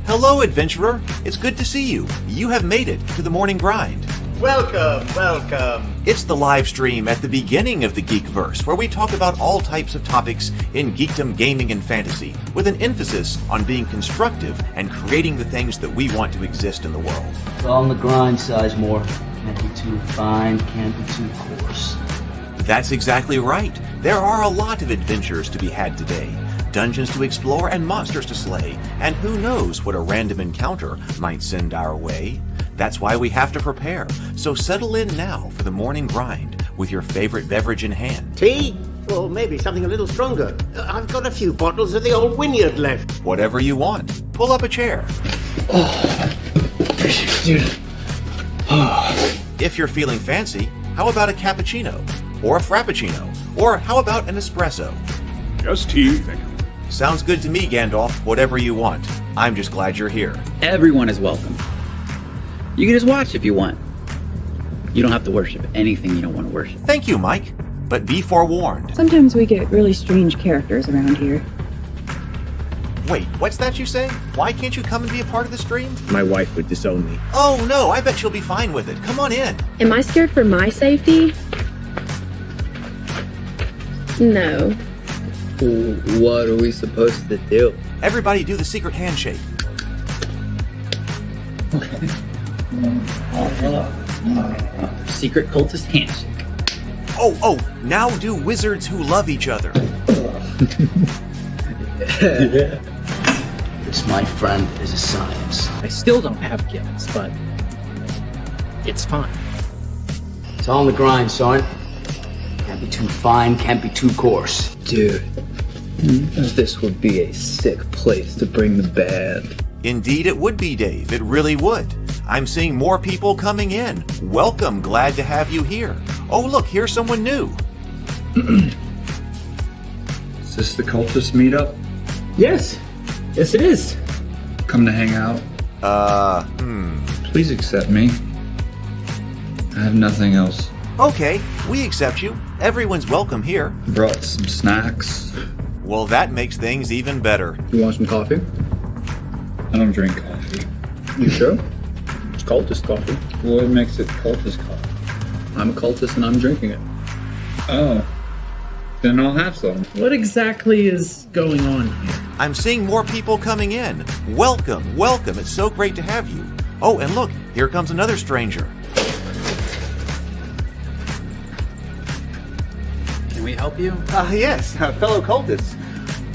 Hello, adventurer. It's good to see you. You have made it to the morning grind. Welcome, welcome. It's the live stream at the beginning of the Geekverse, where we talk about all types of topics in geekdom, gaming, and fantasy, with an emphasis on being constructive and creating the things that we want to exist in the world. It's all on the grind, Sizemore. Can't be too fine, can't be too coarse. That's exactly right. There are a lot of adventures to be had today. Dungeons to explore and monsters to slay, and who knows what a random encounter might send our way. That's why we have to prepare, so settle in now for the morning grind with your favorite beverage in hand. Tea? Or maybe something a little stronger. I've got a few bottles of the old Wynyard left. Whatever you want. Pull up a chair. Dude. If you're feeling fancy, how about a cappuccino? Or a frappuccino? Or how about an espresso? Just tea, thank you. Sounds good to me, Gandalf. Whatever you want. I'm just glad you're here. Everyone is welcome. You can just watch if you want. You don't have to worship anything you don't want to worship. Thank you, Mike. But be forewarned. Sometimes we get really strange characters around here. Wait, what's that you say? Why can't you come and be a part of the stream? My wife would disown me. Oh no, I bet she'll be fine with it. Come on in. Am I scared for my safety? No. What are we supposed to do? Everybody do the secret handshake. Secret cultist handshake. Oh, now do wizards who love each other. This, my friend, is a science. I still don't have gifts, but it's fine. It's all on the grind, son. Can't be too fine, can't be too coarse. Dude, this would be a sick place to bring the band. Indeed it would be, Dave. It really would. I'm seeing more people coming in. Welcome. Glad to have you here. Oh, look, here's someone new. Is this the cultist meetup? Yes it is. Come to hang out? Please accept me. I have nothing else. Okay, we accept you. Everyone's welcome here. Brought some snacks. Well, that makes things even better. You want some coffee? I don't drink coffee. You sure? It's cultist coffee. What makes it cultist coffee? I'm a cultist and I'm drinking it. Oh. Then I'll have some. What exactly is going on here? I'm seeing more people coming in. Welcome. It's so great to have you. Oh, and look, here comes another stranger. Can we help you? Yes, fellow cultists.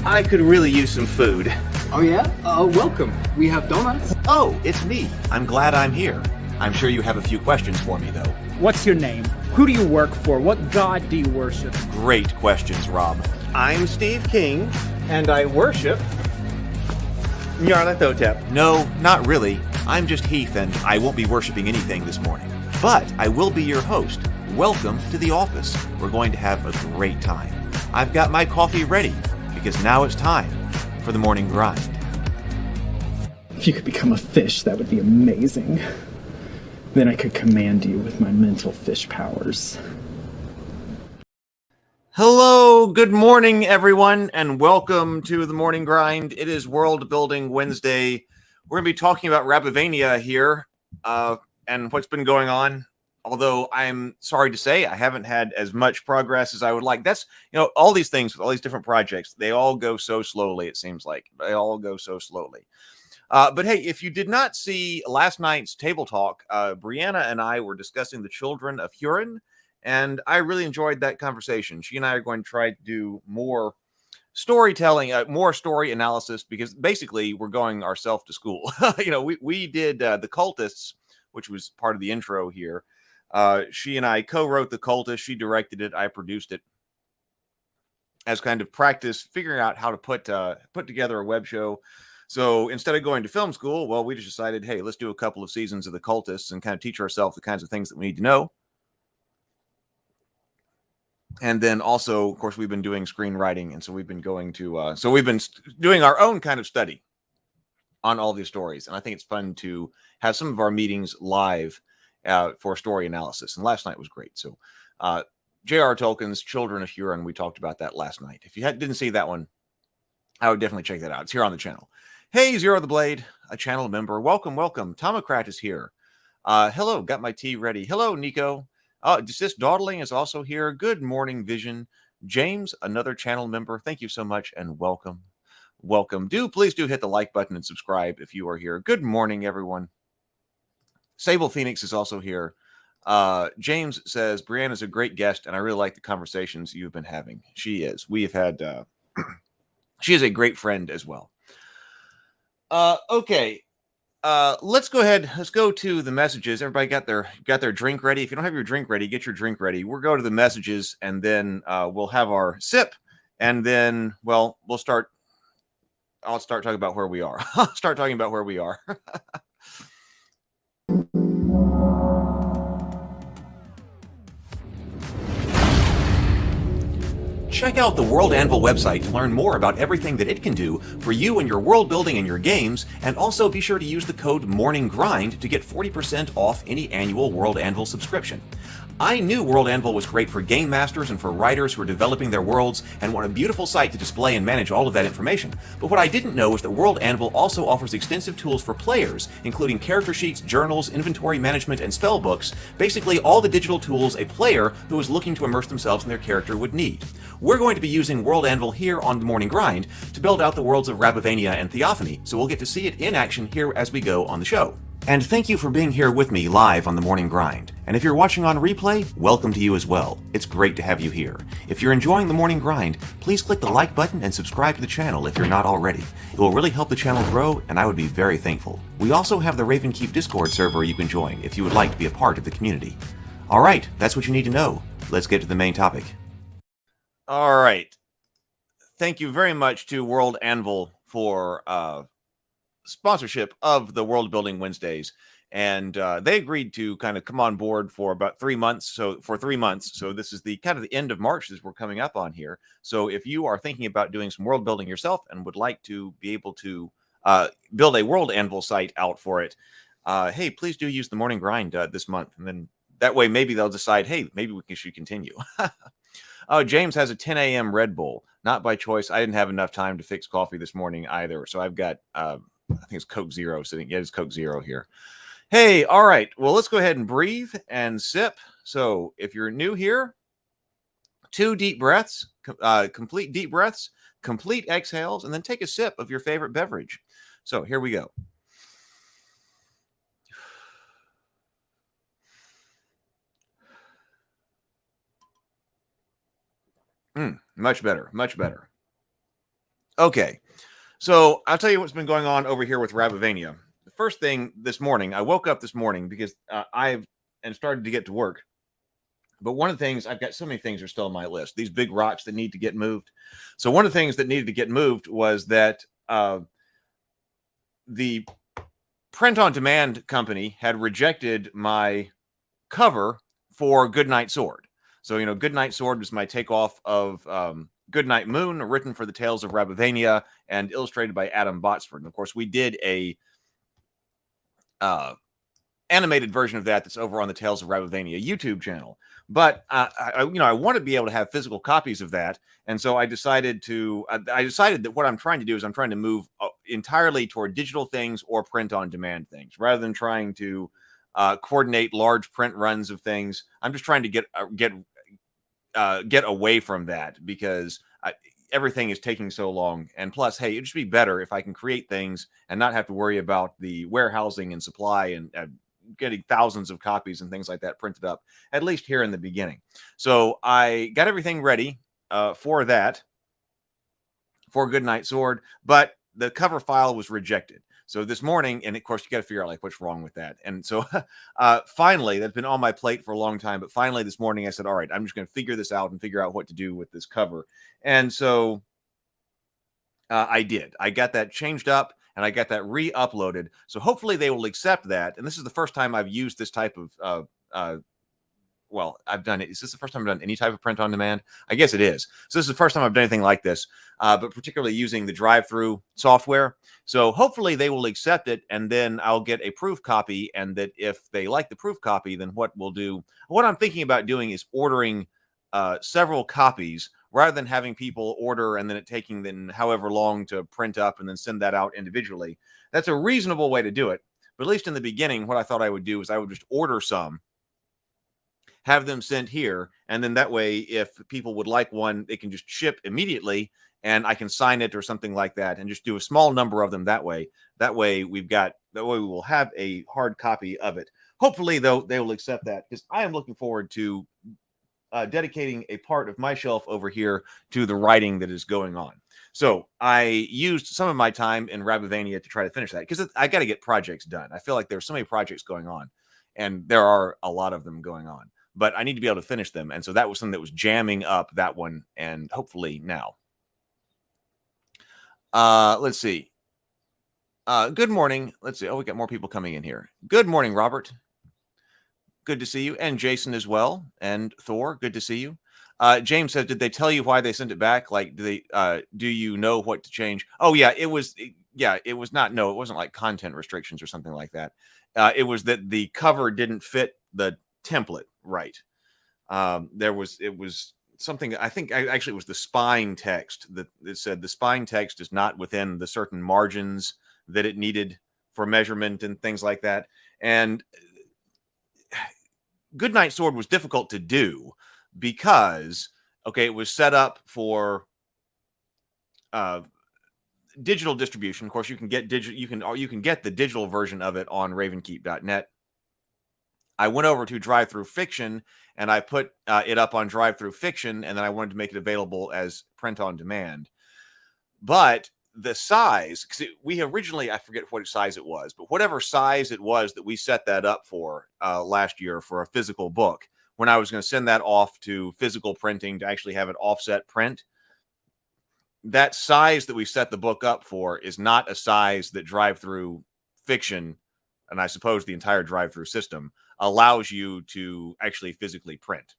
I could really use some food. Oh yeah? Welcome. We have donuts. Oh, it's me. I'm glad I'm here. I'm sure you have a few questions for me, though. What's your name? Who do you work for? What god do you worship? Great questions, Rob. I'm Steve King, and I worship Nyarlathotep. No, not really. I'm just Heath, and I won't be worshiping anything this morning. But I will be your host. Welcome to the office. We're going to have a great time. I've got my coffee ready, because now it's time for the morning grind. If you could become a fish, that would be amazing. Then I could command you with my mental fish powers. Hello, good morning, everyone, and welcome to the morning grind. It is World Building Wednesday. We're going to be talking about Rabivania here and what's been going on. Although I'm sorry to say I haven't had as much progress as I would like. That's, all these things with all these different projects, they all go so slowly, it seems like. They all go so slowly. But hey, if you did not see last night's table talk, Brianna and I were discussing the children of Huron, and I really enjoyed that conversation. She and I are going to try to do more storytelling, more story analysis, because basically we're going ourselves to school. We did the cultists, which was part of the intro here. She and I co-wrote the cultist. She directed it. I produced it as kind of practice, figuring out how to put together a web show. So instead of going to film school, well, we just decided, hey, let's do a couple of seasons of the cultists and kind of teach ourselves the kinds of things that we need to know. And then also, of course, we've been doing screenwriting. And so we've been going to, we've been doing our own kind of study on all these stories. And I think it's fun to have some of our meetings live for story analysis. And last night was great. So J.R. Tolkien's Children of Huron, we talked about that last night. If you didn't see that one, I would definitely check that out. It's here on the channel. Hey, Zero the Blade, a channel member. Welcome, welcome. Tomocrat is here. Hello, got my tea ready. Hello, Nico. Desist Dawdling is also here. Good morning, Vision. James, another channel member. Thank you so much and welcome. Welcome. Please do hit the like button and subscribe if you are here. Good morning, everyone. Sable Phoenix is also here. James says, Brianna's a great guest, and I really like the conversations you've been having. She is. We have had, she is a great friend as well. Okay. Let's go ahead. Let's go to the messages. Everybody got their drink ready. If you don't have your drink ready, get your drink ready. We'll go to the messages, and then we'll have our sip, and then, well, I'll start talking about where we are. I'll start talking about where we are. Check out the World Anvil website to learn more about everything that it can do for you and your world building and your games, and also be sure to use the code MORNINGGRIND to get 40% off any annual World Anvil subscription. I knew World Anvil was great for game masters and for writers who are developing their worlds and want a beautiful site to display and manage all of that information. But what I didn't know is that World Anvil also offers extensive tools for players, including character sheets, journals, inventory management, and spell books, basically all the digital tools a player who is looking to immerse themselves in their character would need. We're going to be using World Anvil here on The Morning Grind to build out the worlds of Rabivania and Theophany, so we'll get to see it in action here as we go on the show. And thank you for being here with me live on The Morning Grind. And if you're watching on replay, welcome to you as well. It's great to have you here. If you're enjoying The Morning Grind, please click the like button and subscribe to the channel if you're not already. It will really help the channel grow, and I would be very thankful. We also have the Ravenkeep Discord server you can join if you would like to be a part of the community. Alright, that's what you need to know. Let's get to the main topic. Alright. Thank you very much to World Anvil for sponsorship of the World Building Wednesdays, and they agreed to kind of come on board for about 3 months. So for 3 months, so this is the kind of the end of March as we're coming up on here. So if you are thinking about doing some world building yourself and would like to be able to build a World Anvil site out for it, hey, please do use the Morning Grind this month, and then that way maybe they'll decide, hey, maybe we should continue. Oh, James has a 10 a.m. Red Bull, not by choice. I didn't have enough time to fix coffee this morning either, so I've got I think it's Coke Zero sitting. Yeah, it's Coke Zero here. Hey, all right. Well, let's go ahead and breathe and sip. So if you're new here, 2 deep breaths, complete deep breaths, complete exhales, and then take a sip of your favorite beverage. So here we go. Much better, much better. Okay. So I'll tell you what's been going on over here with Rabivania. The first thing this morning, I woke up this morning because I've started to get to work. But one of the things, I've got so many things are still on my list. These big rocks that need to get moved. So one of the things that needed to get moved was that the print-on-demand company had rejected my cover for Goodnight Sword. So, you know, Goodnight Sword was my takeoff of Goodnight Moon, written for the Tales of Rabivania and illustrated by Adam Botsford. And of course, we did a animated version of that that's over on the Tales of Rabivania YouTube channel. But I want to be able to have physical copies of that, and so I decided that what I'm trying to do is I'm trying to move entirely toward digital things or print-on-demand things, rather than trying to coordinate large print runs of things. I'm just trying to get away from that because everything is taking so long. And plus, hey, it'd just be better if I can create things and not have to worry about the warehousing and supply and getting thousands of copies and things like that printed up, at least here in the beginning. So I got everything ready for that, for Goodnight Sword, but the cover file was rejected. So this morning, and of course, you got to figure out like what's wrong with that. And so finally, that's been on my plate for a long time. But finally, this morning, I said, all right, I'm just going to figure this out and figure out what to do with this cover. And so I did. I got that changed up and I got that re-uploaded. So hopefully they will accept that. And this is the first time I've used this type of well, I've done it. Is this the first time I've done any type of print on demand? I guess it is. So this is the first time I've done anything like this, but particularly using the drive-through software. So hopefully they will accept it, and then I'll get a proof copy. And that if they like the proof copy, then what I'm thinking about doing is ordering several copies rather than having people order and then it taking them however long to print up and then send that out individually. That's a reasonable way to do it. But at least in the beginning, what I thought I would do is I would just order some, have them sent here, and then that way, if people would like one, they can just ship immediately, and I can sign it or something like that, and just do a small number of them that way. That way, we will have a hard copy of it. Hopefully, though, they will accept that, because I am looking forward to dedicating a part of my shelf over here to the writing that is going on. So I used some of my time in Rabivania to try to finish that, because I got to get projects done. I feel like there's so many projects going on, and there are a lot of them going on, but I need to be able to finish them. And so that was something that was jamming up that one, and hopefully now. Let's see. Good morning. Let's see. Oh, we got more people coming in here. Good morning, Robert. Good to see you. And Jason as well. And Thor, good to see you. James said, did they tell you why they sent it back? Like, do you know what to change? Oh, yeah, it was not, no, it wasn't like content restrictions or something like that. It was that the cover didn't fit the template right. It was something, I think actually it was the spine text that said the spine text is not within the certain margins that it needed for measurement and things like that. And Goodnight Sword was difficult to do because, okay, it was set up for digital distribution. Of course, you can get you can get the digital version of it on ravenkeep.net. I went over to Drive Through Fiction and I put it up on Drive Through Fiction, and then I wanted to make it available as print on demand. But the size, because we originally, I forget what size it was, but whatever size it was that we set that up for last year for a physical book, when I was going to send that off to physical printing to actually have it offset print, that size that we set the book up for is not a size that Drive Through Fiction, and I suppose the entire Drive Through system, allows you to actually physically print.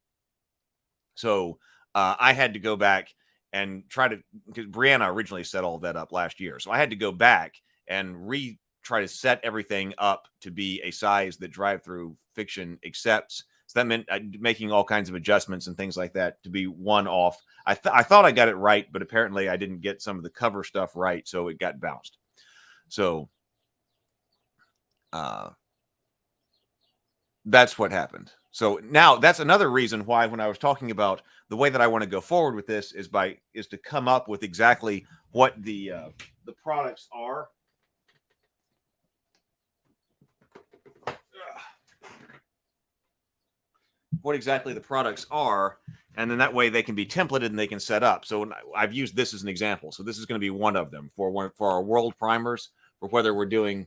So I had to go back and try to, because Brianna originally set all that up last year. So I had to go back and try to set everything up to be a size that Drive Through Fiction accepts. So that meant making all kinds of adjustments and things like that to be one off. I thought I got it right, but apparently I didn't get some of the cover stuff right, so it got bounced. So that's what happened. So now that's another reason why, when I was talking about the way that I want to go forward with this, is to come up with exactly what the products are. What exactly the products are, and then that way they can be templated and they can set up. So I've used this as an example. So this is going to be one of them for our world primers, for whether we're doing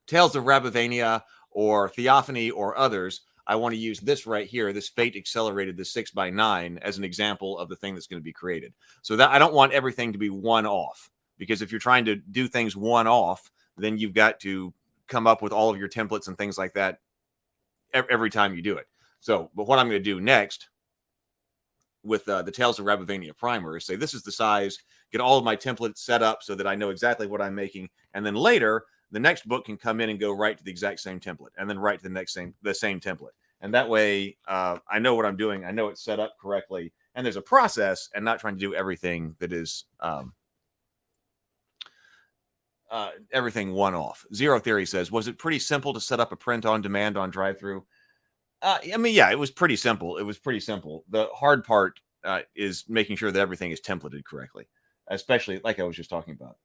Tales of Rabivania or Theophany or others. I want to use this right here, this Fate Accelerated, the 6x9, as an example of the thing that's going to be created. So that I don't want everything to be one off, because if you're trying to do things one off, then you've got to come up with all of your templates and things like that every time you do it. So, but what I'm going to do next with the Tales of Rabivania primer is say, this is the size, get all of my templates set up so that I know exactly what I'm making. And then later, the next book can come in and go right to the exact same template, and then right to the same template. And that way, I know what I'm doing. I know it's set up correctly, and there's a process, and not trying to do everything that is everything one off. Zero Theory says, was it pretty simple to set up a print on demand on Drive-Through? I mean, yeah, it was pretty simple. It was pretty simple. The hard part is making sure that everything is templated correctly, especially like I was just talking about.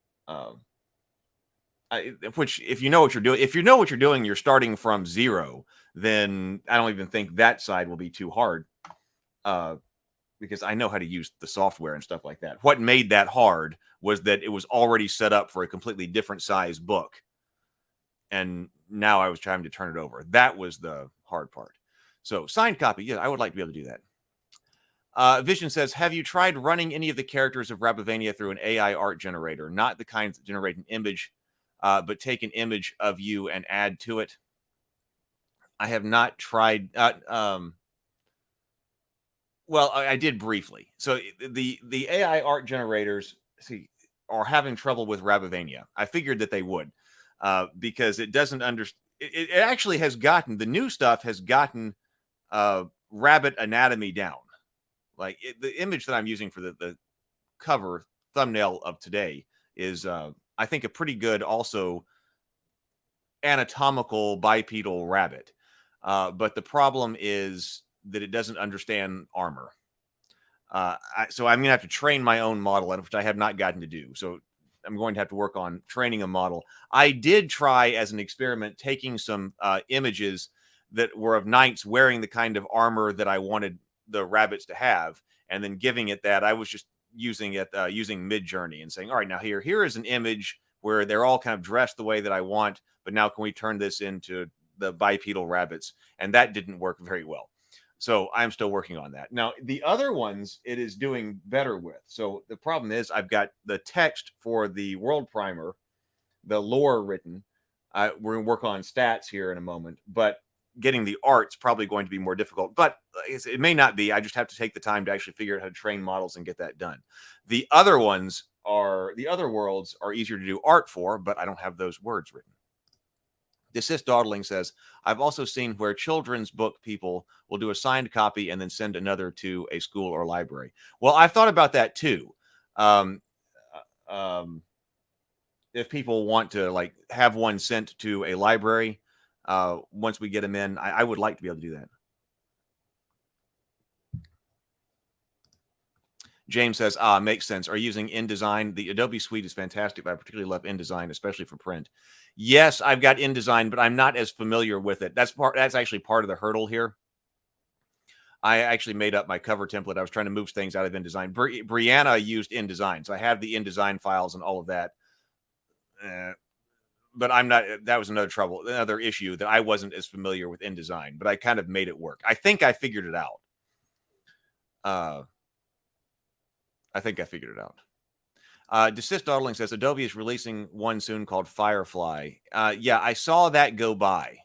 Which, if you know what you're doing, you're starting from zero, then I don't even think that side will be too hard, because I know how to use the software and stuff like that. What made that hard was that it was already set up for a completely different size book, and now I was trying to turn it over. That was the hard part. So signed copy, yeah, I would like to be able to do that. Vision says, have you tried running any of the characters of Rabivania through an AI art generator? Not the kinds that generate an image, but take an image of you and add to it. I have not tried. Well, I did briefly. So the AI art generators are having trouble with Rabivania. I figured that they would, because it doesn't understand. It actually has gotten, the new stuff has gotten rabbit anatomy down. Like the image that I'm using for the cover thumbnail of today is, I think, a pretty good also anatomical bipedal rabbit. But the problem is that it doesn't understand armor. So I'm going to have to train my own model, which I have not gotten to do. So I'm going to have to work on training a model. I did try as an experiment taking some images that were of knights wearing the kind of armor that I wanted the rabbits to have, and then giving it that. I was just using it using Mid-Journey and saying, all right, now here is an image where they're all kind of dressed the way that I want, but now can we turn this into the bipedal rabbits? And that didn't work very well. So I'm still working on that. Now, the other ones it is doing better with. So the problem is I've got the text for the world primer, the lore written. We're going to work on stats here in a moment, but getting the art's probably going to be more difficult. But it may not be. I just have to take the time to actually figure out how to train models and get that done. The other worlds are easier to do art for, but I don't have those words written. Desist Dawdling says, I've also seen where children's book people will do a signed copy and then send another to a school or library. Well, I've thought about that too. If people want to like have one sent to a library, once we get them in, I would like to be able to do that. James says, makes sense. Are you using InDesign? The Adobe suite is fantastic, but I particularly love InDesign, especially for print. Yes, I've got InDesign, but I'm not as familiar with it. That's actually part of the hurdle here. I actually made up my cover template. I was trying to move things out of InDesign. Brianna used InDesign, so I have the InDesign files and all of that. But I'm not. That was another issue that I wasn't as familiar with InDesign, but I kind of made it work. I think I figured it out. Desist Dawdling says Adobe is releasing one soon called Firefly. Yeah, I saw that go by.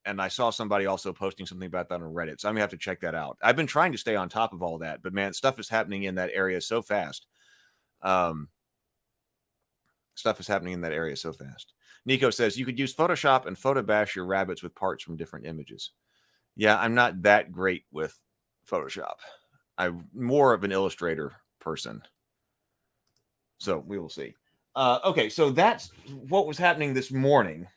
And I saw somebody also posting something about that on Reddit. So I'm going to have to check that out. I've been trying to stay on top of all that, but man, stuff is happening in that area so fast. Nico says you could use Photoshop and photobash your rabbits with parts from different images. Yeah, I'm not that great with Photoshop. I'm more of an Illustrator person. So we will see. Okay, so that's what was happening this morning.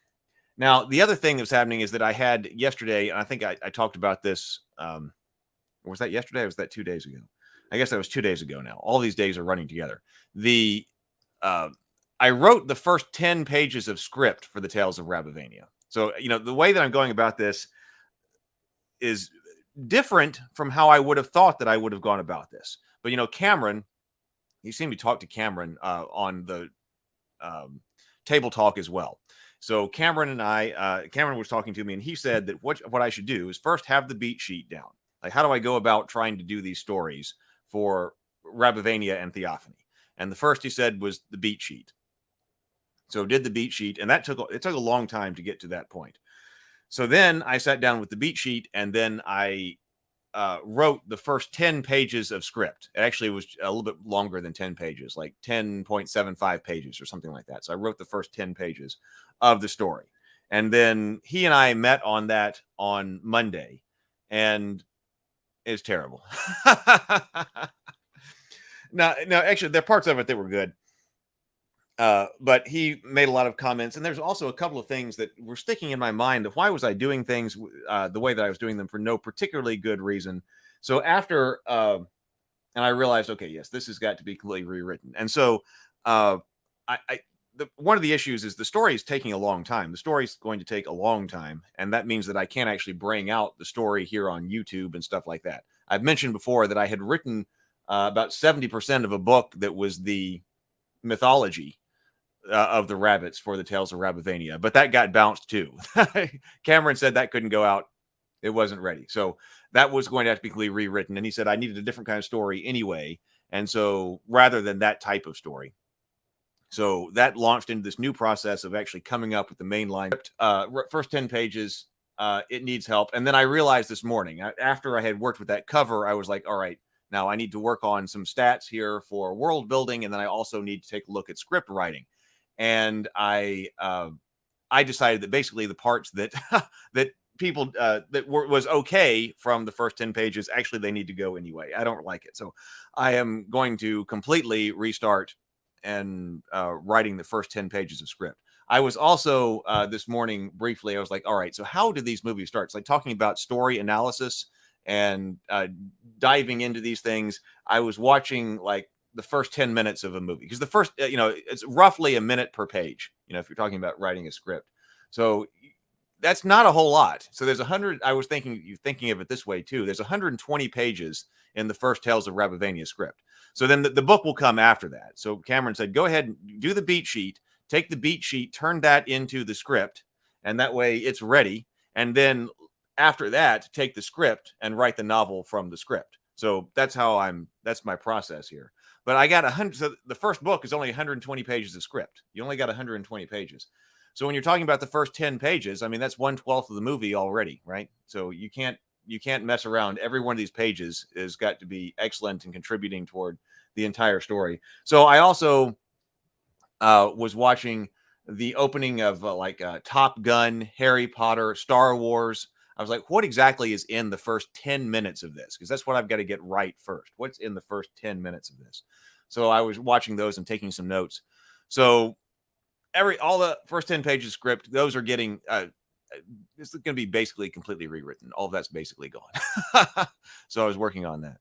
Now, the other thing that's happening is that I had yesterday, and I think I talked about this. Was that yesterday or was that 2 days ago? I guess that was 2 days ago now. All these days are running together. I wrote the first 10 pages of script for the Tales of Rabivania. So, the way that I'm going about this is different from how I would have thought that I would have gone about this. But, Cameron, you see me talk to Cameron on the table talk as well. So Cameron was talking to me, and he said that what I should do is first have the beat sheet down. Like, how do I go about trying to do these stories for Rabivania and Theophany? And the first he said was the beat sheet. So did the beat sheet, and it took a long time to get to that point. So then I sat down with the beat sheet, and then I wrote the first 10 pages of script. It actually was a little bit longer than 10 pages, like 10.75 pages or something like that. So I wrote the first 10 pages of the story. And then he and I met on that on Monday, and it's terrible. No, actually, there are parts of it that were good. But he made a lot of comments, and there's also a couple of things that were sticking in my mind of why was I doing things the way that I was doing them for no particularly good reason. So after, and I realized, okay, yes, this has got to be completely rewritten. And so one of the issues is the story is taking a long time. The story is going to take a long time, and that means that I can't actually bring out the story here on YouTube and stuff like that. I've mentioned before that I had written about 70% of a book that was the mythology of the rabbits for the Tales of Rabivania, but that got bounced too. Cameron said that couldn't go out. It wasn't ready. So that was going to have to be completely rewritten. And he said I needed a different kind of story anyway. And so rather than that type of story. So that launched into this new process of actually coming up with the main line. First 10 pages, it needs help. And then I realized this morning, after I had worked with that cover, I was like, all right, now I need to work on some stats here for world building. And then I also need to take a look at script writing. And I decided that basically the parts that people was okay from the first 10 pages, actually they need to go anyway. I don't like it. So I am going to completely restart and writing the first 10 pages of script. I was also this morning briefly, I was like, all right, so how do these movies start? It's like talking about story analysis and diving into these things. I was watching like the first 10 minutes of a movie because the first, it's roughly a minute per page, if you're talking about writing a script. So that's not a whole lot. So there's 100. I was thinking of it this way too. There's 120 pages in the first Tales of Rabivania script. So then the book will come after that. So Cameron said, go ahead and do the beat sheet, take the beat sheet, turn that into the script, and that way it's ready. And then after that, take the script and write the novel from the script. So that's my process here. But I got 100. So the first book is only 120 pages of script. You only got 120 pages. So when you're talking about the first 10 pages, I mean, that's 1/12 of the movie already, right? So you can't mess around. Every one of these pages has got to be excellent and contributing toward the entire story. So I also was watching the opening of Top Gun, Harry Potter, Star Wars. I was like, what exactly is in the first 10 minutes of this? Because that's what I've got to get right first. What's in the first 10 minutes of this? So I was watching those and taking some notes. So all the first 10 pages of script, those are getting it's going to be basically completely rewritten. All of that's basically gone. So I was working on that.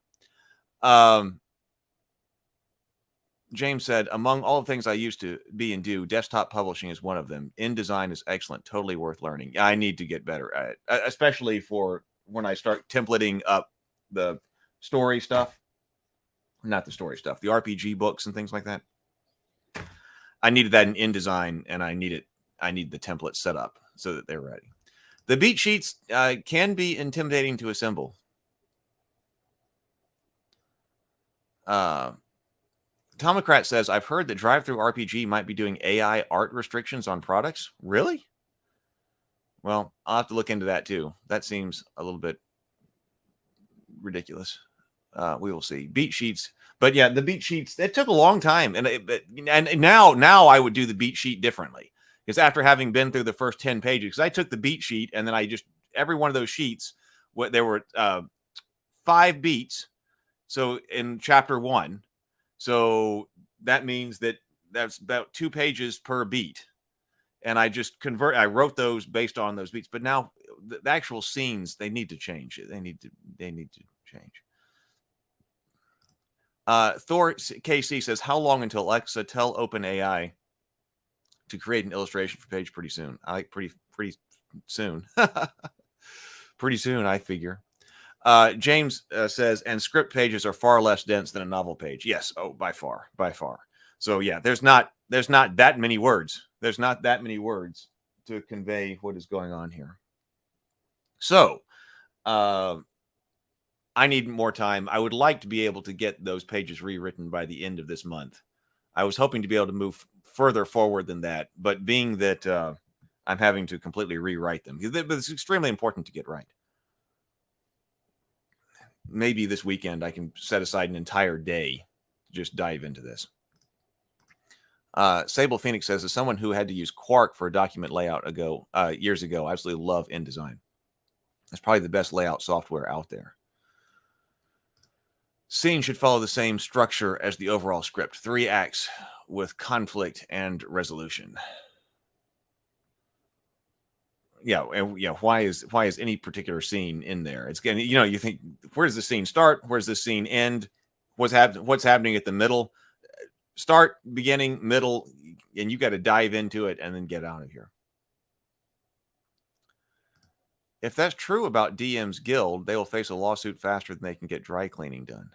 James said, among all the things I used to be and do, desktop publishing is one of them. InDesign is excellent, totally worth learning. I need to get better at it, especially for when I start templating up the story stuff. Not the story stuff, the RPG books and things like that. I needed that in InDesign, and I need the template set up so that they're ready. The beat sheets can be intimidating to assemble. Tomocrat says, I've heard that Drive-Thru RPG might be doing AI art restrictions on products. Really? Well, I'll have to look into that too. That seems a little bit ridiculous. We will see. Beat sheets. But yeah, the beat sheets, it took a long time. And now I would do the beat sheet differently. Because after having been through the first 10 pages, because I took the beat sheet and then every one of those sheets, there were 5 beats. So in chapter 1, so that means that's about 2 pages per beat. And I wrote those based on those beats. But now the actual scenes, they need to change. They need to change. Thor KC says, how long until Alexa tell OpenAI to create an illustration for page pretty soon? I like pretty soon. Pretty soon, I figure. James says, and script pages are far less dense than a novel page. Yes. Oh, by far. So yeah, there's not that many words. There's not that many words to convey what is going on here. So, I need more time. I would like to be able to get those pages rewritten by the end of this month. I was hoping to be able to move further forward than that, but being that I'm having to completely rewrite them, but it's extremely important to get right. Maybe this weekend I can set aside an entire day to just dive into this. Sable Phoenix says, as someone who had to use Quark for a document layout years ago, I absolutely love InDesign. It's probably the best layout software out there. Scene should follow the same structure as the overall script. 3 acts with conflict and resolution. Yeah, and why is any particular scene in there? It's getting, you think, where does the scene start? Where does the scene end? What's happening at the middle? Start, beginning, middle, and you got to dive into it and then get out of here. If that's true about DM's Guild, they will face a lawsuit faster than they can get dry cleaning done.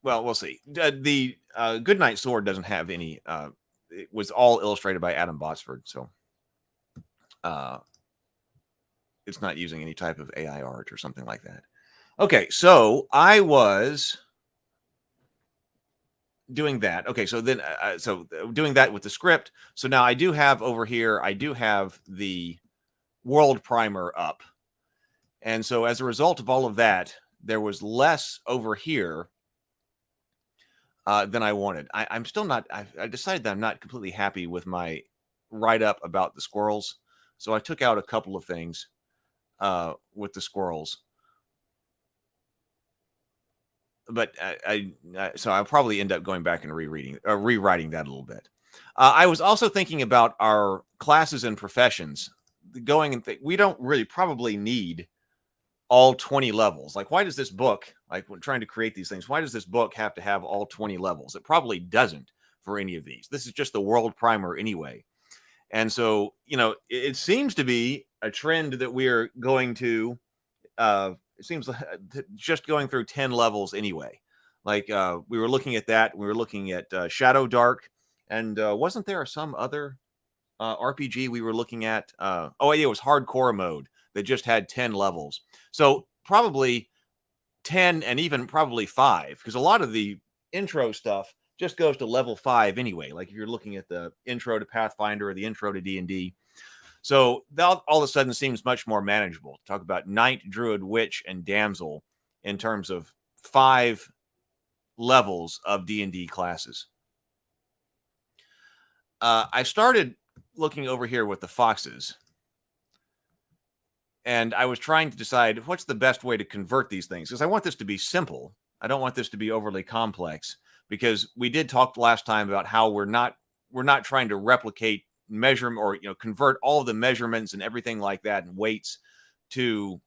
Well, we'll see. The Goodnight Sword doesn't have any. It was all illustrated by Adam Botsford, so it's not using any type of AI art or something like that. Okay, so I was doing that. Okay, so then doing that with the script. So now I do have over here, I do have the world primer up. And so as a result of all of that, there was less over here than I wanted. I'm still not. I decided that I'm not completely happy with my write up about the squirrels, so I took out a couple of things with the squirrels. But so I'll probably end up going back and rewriting that a little bit. I was also thinking about our classes and professions. Going and we don't really probably need all 20 levels. Like, why does this book, like when trying to create these things, why does this book have to have all 20 levels? It probably doesn't for any of these. This is just the world primer anyway. And so, it seems to be a trend that we're going to, it seems like just going through 10 levels anyway. Like we were looking at that. We were looking at Shadow Dark. And wasn't there some other RPG we were looking at? Oh, yeah, it was Hardcore mode that just had 10 levels. So probably 10 and even probably 5, because a lot of the intro stuff just goes to level 5 anyway. Like if you're looking at the intro to Pathfinder or the intro to D&D. So that all of a sudden seems much more manageable. Talk about Knight, Druid, Witch, and Damsel in terms of 5 levels of D&D classes. I started looking over here with the foxes, and I was trying to decide what's the best way to convert these things, because I want this to be simple. I don't want this to be overly complex, because we did talk last time about how we're not trying to replicate measure or convert all of the measurements and everything like that and weights to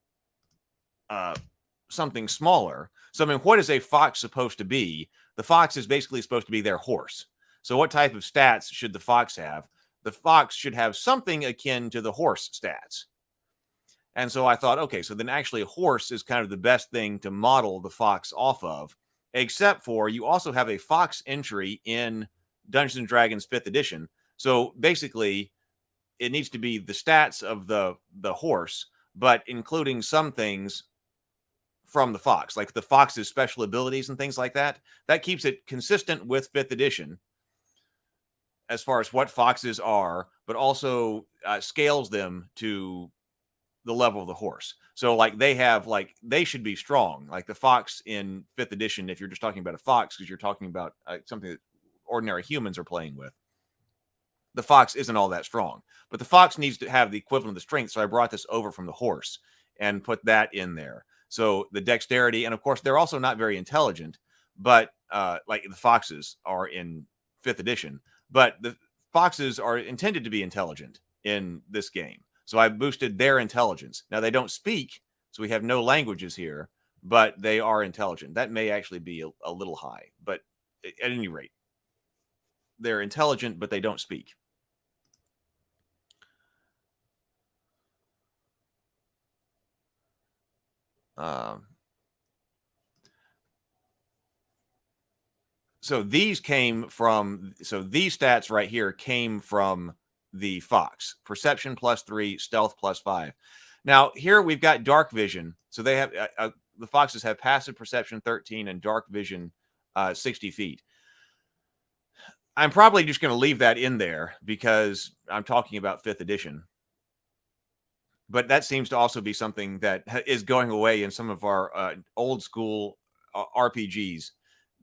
something smaller. So I mean, what is a fox supposed to be? The fox is basically supposed to be their horse. So what type of stats should the fox have? The fox should have something akin to the horse stats. And so I thought, okay, so then actually a horse is kind of the best thing to model the fox off of, except for you also have a fox entry in Dungeons & Dragons 5th edition. So basically, it needs to be the stats of the horse, but including some things from the fox, like the fox's special abilities and things like that. That keeps it consistent with 5th edition as far as what foxes are, but also scales them to the level of the horse. So like they should be strong. Like the fox in 5th edition, if you're just talking about a fox, because you're talking about something that ordinary humans are playing with, the fox isn't all that strong, but the fox needs to have the equivalent of the strength. So I brought this over from the horse and put that in there. So the dexterity, and of course they're also not very intelligent, but like the foxes are in 5th edition, but the foxes are intended to be intelligent in this game. So I boosted their intelligence. Now they don't speak, so we have no languages here, but they are intelligent. That may actually be a little high, but at any rate, they're intelligent, but they don't speak. So these stats right here came from the fox. Perception +3, stealth +5. Now here we've got dark vision. So they have the foxes have passive perception 13 and dark vision 60 feet. I'm probably just going to leave that in there because I'm talking about 5th edition. But that seems to also be something that is going away in some of our old school RPGs,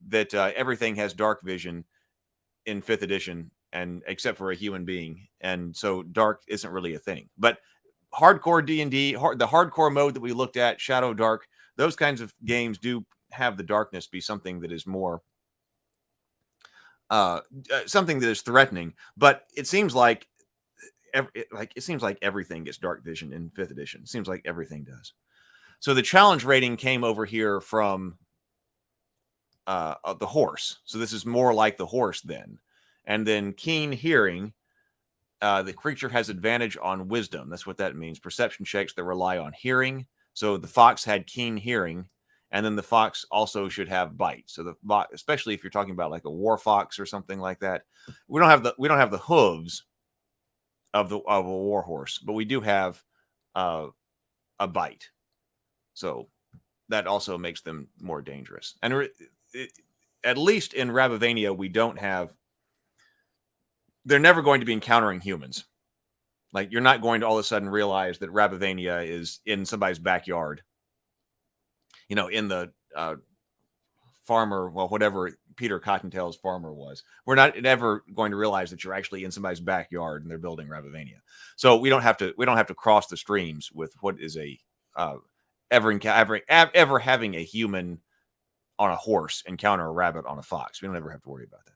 that everything has dark vision in 5th edition, and except for a human being. And so dark isn't really a thing. But hardcore D&D, the hardcore mode that we looked at, Shadow Dark, those kinds of games do have the darkness be something that is more something that is threatening. But it seems like everything gets dark vision in 5th edition. It seems like everything does. So the challenge rating came over here from the horse. So this is more like the horse then. And then keen hearing, the creature has advantage on wisdom. That's what that means. Perception checks that rely on hearing. So the fox had keen hearing, and then the fox also should have bite. So especially if you're talking about like a war fox or something like that, we don't have the hooves of a war horse, but we do have a bite. So that also makes them more dangerous. And at least in Rabivania, we don't have. They're never going to be encountering humans. Like, you're not going to all of a sudden realize that Rabivania is in somebody's backyard. In the farmer, well, whatever Peter Cottontail's farmer was. We're not ever going to realize that you're actually in somebody's backyard and they're building Rabivania. So we don't have to cross the streams with what is a ever having a human on a horse encounter a rabbit on a fox. We don't ever have to worry about that.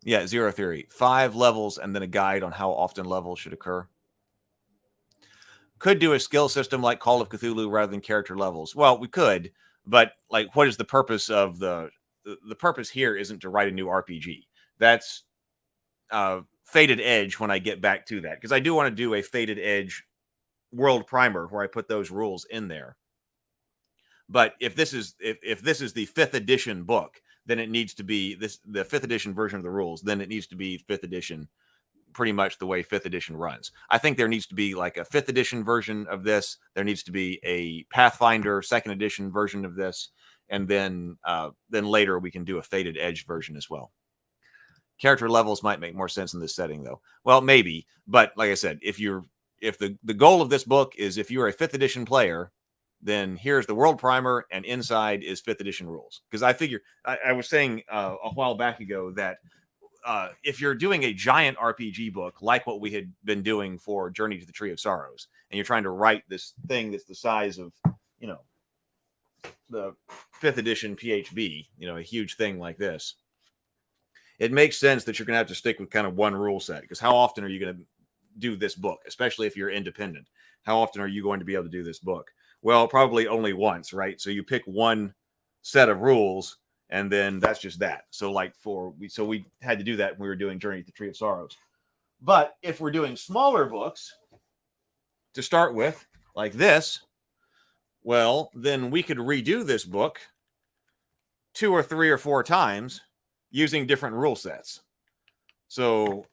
Yeah, Zero Theory. 5 levels and then a guide on how often levels should occur. Could do a skill system like Call of Cthulhu rather than character levels. Well, we could, but like, what is the purpose of the purpose here? Isn't to write a new RPG. That's Fated Edge when I get back to that, because I do want to do a Fated Edge world primer where I put those rules in there. But if this is the 5th edition book, then it needs to be the 5th edition version of the rules. Then it needs to be 5th edition, pretty much the way 5th edition runs. I think there needs to be like a 5th edition version of this. There needs to be a Pathfinder 2nd edition version of this, and then later we can do a Fated Edge version as well. Character levels might make more sense in this setting, though. Well, maybe, but like I said, if the goal of this book is if you're a 5th edition player, then here's the world primer, and inside is 5th edition rules. Because I figure, I was saying a while back ago that if you're doing a giant RPG book like what we had been doing for Journey to the Tree of Sorrows, and you're trying to write this thing that's the size of, the 5th edition PHB, a huge thing like this, it makes sense that you're going to have to stick with kind of one rule set. Because how often are you going to do this book, especially if you're independent? How often are you going to be able to do this book? Well, probably only once, right? So you pick one set of rules, and then that's just that. So we had to do that when we were doing Journey to the Tree of Sorrows. But if we're doing smaller books to start with, like this, well, then we could redo this book 2 or 3 or 4 times using different rule sets. So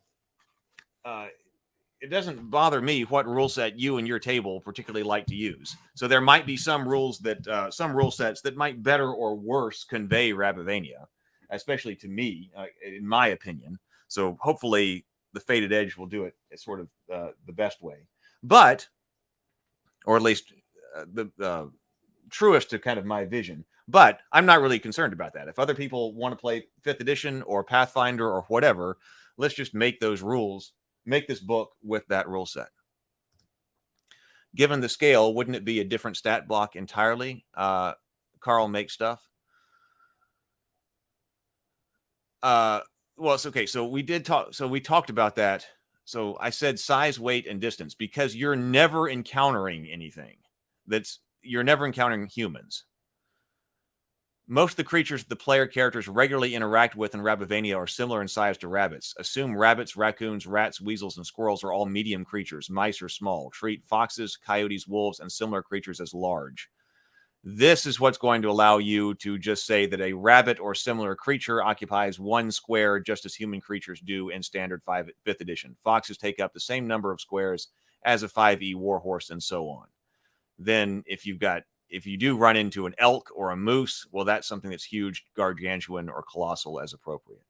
it doesn't bother me what rule set you and your table particularly like to use. So there might be some rules that some rule sets that might better or worse convey Rabivania, especially to me, in my opinion. So hopefully the Fated Edge will do it as sort of the best way, but, or at least the truest to kind of my vision. But I'm not really concerned about that. If other people want to play 5th edition or Pathfinder or whatever, let's just make those rules. Make this book with that rule set. Given the scale, wouldn't it be a different stat block entirely? Carl makes stuff. Well, it's okay. So we did talk. So we talked about that. So I said size, weight, and distance because you're never encountering anything. You're never encountering humans. Most of the creatures the player characters regularly interact with in Rabivania are similar in size to rabbits. Assume rabbits, raccoons, rats, weasels, and squirrels are all medium creatures. Mice are small. Treat foxes, coyotes, wolves, and similar creatures as large. This is what's going to allow you to just say that a rabbit or similar creature occupies 1 square just as human creatures do in standard 5th edition. Foxes take up the same number of squares as a 5e warhorse and so on. Then if you do run into an elk or a moose, well, that's something that's huge, gargantuan, or colossal as appropriate.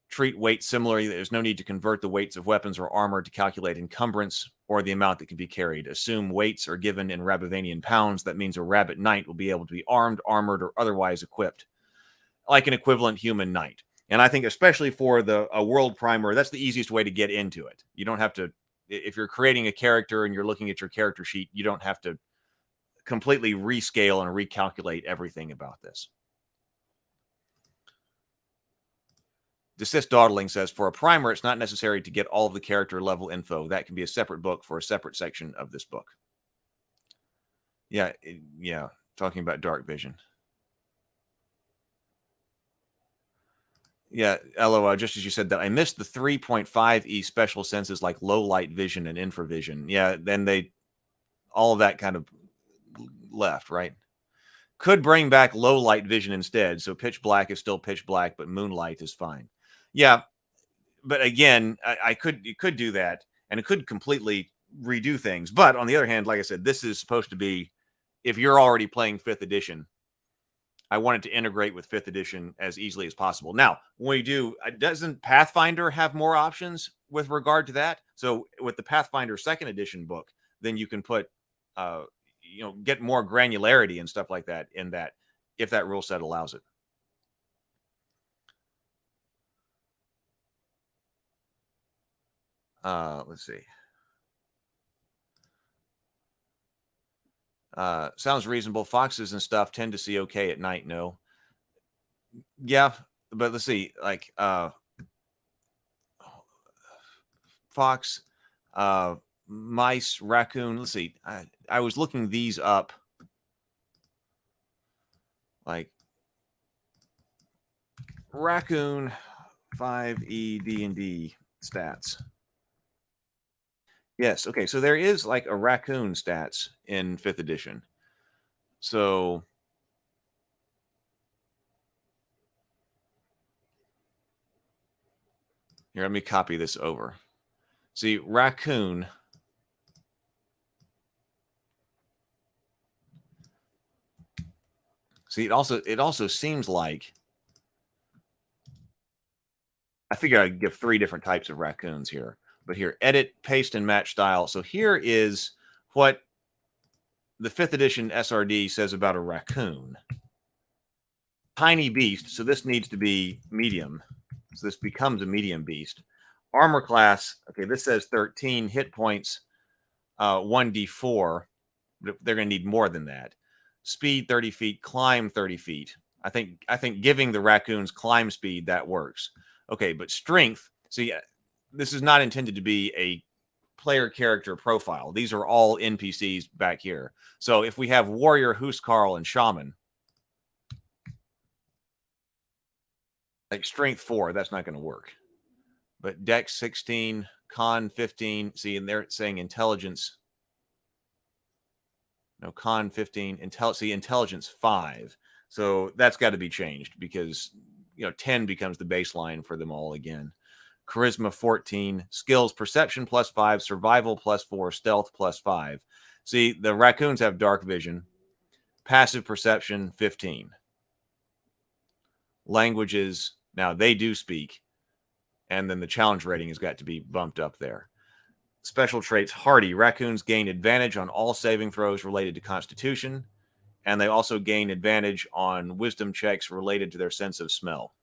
Treat weight similarly. There's no need to convert the weights of weapons or armor to calculate encumbrance or the amount that can be carried. Assume weights are given in Rabivanian pounds. That means a rabbit knight will be able to be armed, armored, or otherwise equipped, like an equivalent human knight. And I think especially for a world primer, that's the easiest way to get into it. You don't have to, if you're creating a character and you're looking at your character sheet, you don't have to completely rescale and recalculate everything about this. Desist Dawdling says, for a primer, it's not necessary to get all of the character level info. That can be a separate book for a separate section of this book. Yeah, talking about dark vision. Yeah, LOL, just as you said that, I missed the 3.5e special senses like low light vision and infravision. Yeah, then all of that kind of left, right? Could bring back low light vision instead. So pitch black is still pitch black, but moonlight is fine. Yeah, but again, it could do that, and it could completely redo things. But on the other hand, like I said, this is supposed to be, if you're already playing 5th edition, I want it to integrate with 5th edition as easily as possible. Now, when we do, doesn't Pathfinder have more options with regard to that? So with the Pathfinder 2nd edition book, then you can put, get more granularity and stuff like that in that, if that rule set allows it. Let's see. Sounds reasonable. Foxes and stuff tend to see okay at night. No. Yeah, but let's see. Like fox, mice, raccoon. Let's see. I was looking these up. Like raccoon 5e D&D stats. Yes. Okay. So there is like a raccoon stats in 5th edition. So here, let me copy this over. See, raccoon. See, it also seems like, I figure I'd give 3 different types of raccoons here. But here, edit, paste, and match style. So here is what the 5th edition SRD says about a raccoon. Tiny beast. So this needs to be medium. So this becomes a medium beast. Armor class. Okay, this says 13 hit points, 1d4. They're going to need more than that. Speed 30 feet, climb 30 feet. I think giving the raccoons climb speed, that works. Okay, but strength. See, this is not intended to be a player character profile. These are all NPCs back here. So if we have warrior, huskarl, and shaman, like strength 4, that's not going to work. But dex 16, con 15. See, and they're saying intelligence. No, con 15. Intelligence 5. So that's got to be changed because 10 becomes the baseline for them all again. Charisma 14, skills perception +5, survival +4, stealth +5. See, the raccoons have dark vision. Passive perception 15. Languages, now they do speak. And then the challenge rating has got to be bumped up there. Special traits, hardy. Raccoons gain advantage on all saving throws related to Constitution. And they also gain advantage on wisdom checks related to their sense of smell.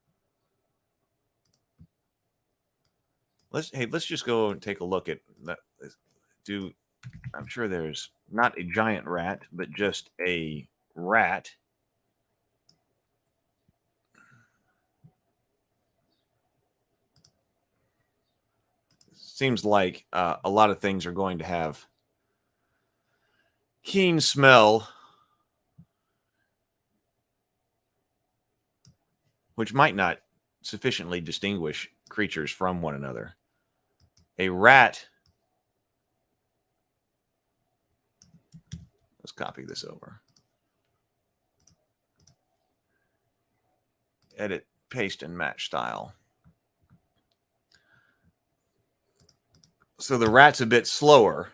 Let's just go and take a look at that. I'm sure there's not a giant rat, but just a rat. Seems like a lot of things are going to have keen smell, which might not sufficiently distinguish creatures from one another. A rat. Let's copy this over. Edit, paste, and match style. So the rat's a bit slower,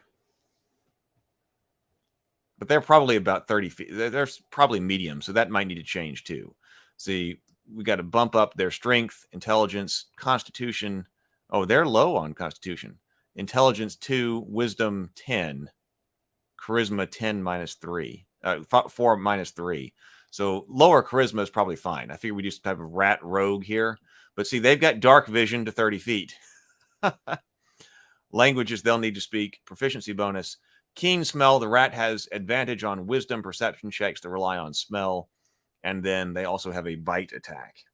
but they're probably about 30 feet. They're probably medium, so that might need to change too. See, we got to bump up their strength, intelligence, constitution. Oh, they're low on constitution. Intelligence 2, wisdom 10, charisma 10 -3, 4 -3. So lower charisma is probably fine. I figure we do some type of rat rogue here. But see, they've got dark vision to 30 feet. Languages they'll need to speak. Proficiency bonus. Keen smell. The rat has advantage on wisdom perception checks that rely on smell. And then they also have a bite attack.